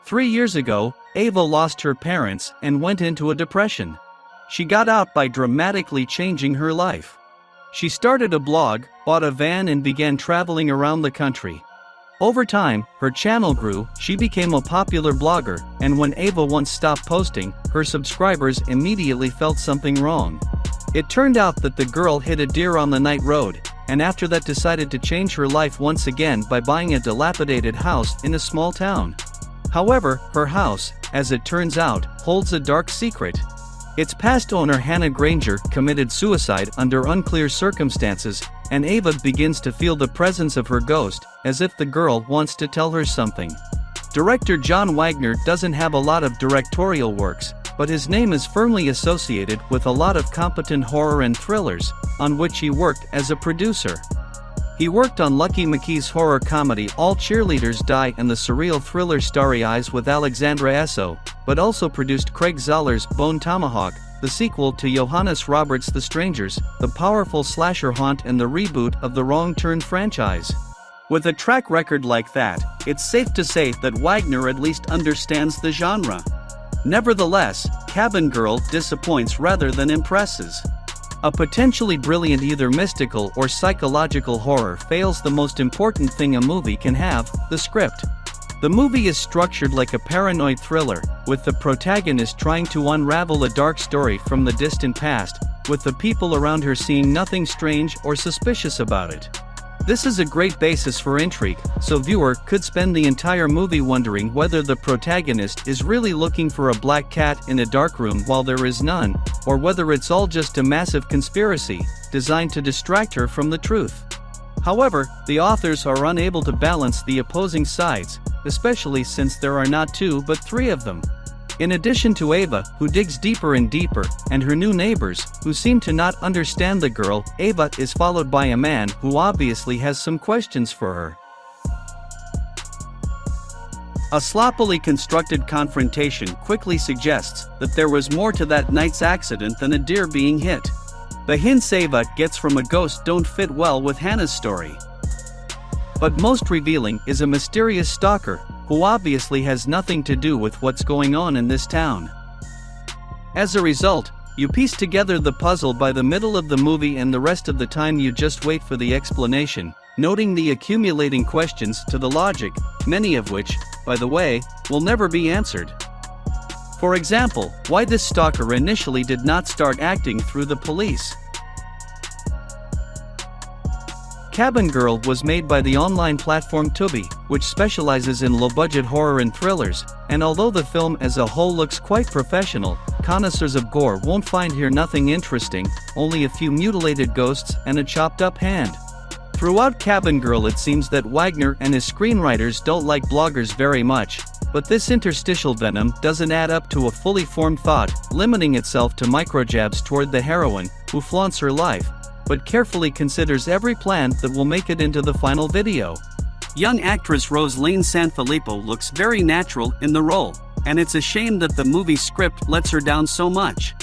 3 years ago, Ava lost her parents and went into a depression. She got out by dramatically changing her life. She started a blog, bought a van and began traveling around the country. Over time, her channel grew, she became a popular blogger, and when Ava once stopped posting, her subscribers immediately felt something wrong. It turned out that the girl hit a deer on the night road, and after that decided to change her life once again by buying a dilapidated house in a small town. However, her house, as it turns out, holds a dark secret. Its past owner Hannah Granger committed suicide under unclear circumstances, and Ava begins to feel the presence of her ghost, as if the girl wants to tell her something. Director Jon Wagner doesn't have a lot of directorial works, but his name is firmly associated with a lot of competent horror and thrillers, on which he worked as a producer. He worked on Lucky McKee's horror comedy All Cheerleaders Die and the surreal thriller Starry Eyes with Alexandra Esso, but also produced Craig Zahler's Bone Tomahawk, the sequel to Johannes Roberts' The Strangers, the powerful slasher haunt and the reboot of the Wrong Turn franchise. With a track record like that, it's safe to say that Wagner at least understands the genre. Nevertheless, Cabin Girl disappoints rather than impresses. A potentially brilliant either mystical or psychological horror fails the most important thing a movie can have, the script. The movie is structured like a paranoid thriller, with the protagonist trying to unravel a dark story from the distant past, with the people around her seeing nothing strange or suspicious about it. This is a great basis for intrigue, so viewer could spend the entire movie wondering whether the protagonist is really looking for a black cat in a dark room while there is none, or whether it's all just a massive conspiracy, designed to distract her from the truth. However, the authors are unable to balance the opposing sides, especially since there are not 2 but 3 of them. In addition to Ava, who digs deeper and deeper, and her new neighbors, who seem to not understand the girl, Ava is followed by a man who obviously has some questions for her. A sloppily constructed confrontation quickly suggests that there was more to that night's accident than a deer being hit. The hints Ava gets from a ghost don't fit well with Hannah's story. But most revealing is a mysterious stalker, who obviously has nothing to do with what's going on in this town. As a result, you piece together the puzzle by the middle of the movie, and the rest of the time you just wait for the explanation, noting the accumulating questions to the logic, many of which, by the way, will never be answered. For example, why this stalker initially did not start acting through the police. Cabin Girl was made by the online platform Tubi, which specializes in low-budget horror and thrillers, and although the film as a whole looks quite professional, connoisseurs of gore won't find here nothing interesting, only a few mutilated ghosts and a chopped-up hand. Throughout Cabin Girl it seems that Wagner and his screenwriters don't like bloggers very much, but this interstitial venom doesn't add up to a fully formed thought, limiting itself to microjabs toward the heroine, who flaunts her life, but carefully considers every plan that will make it into the final video. Young actress Roselyn Sanfilippo looks very natural in the role, and it's a shame that the movie script lets her down so much.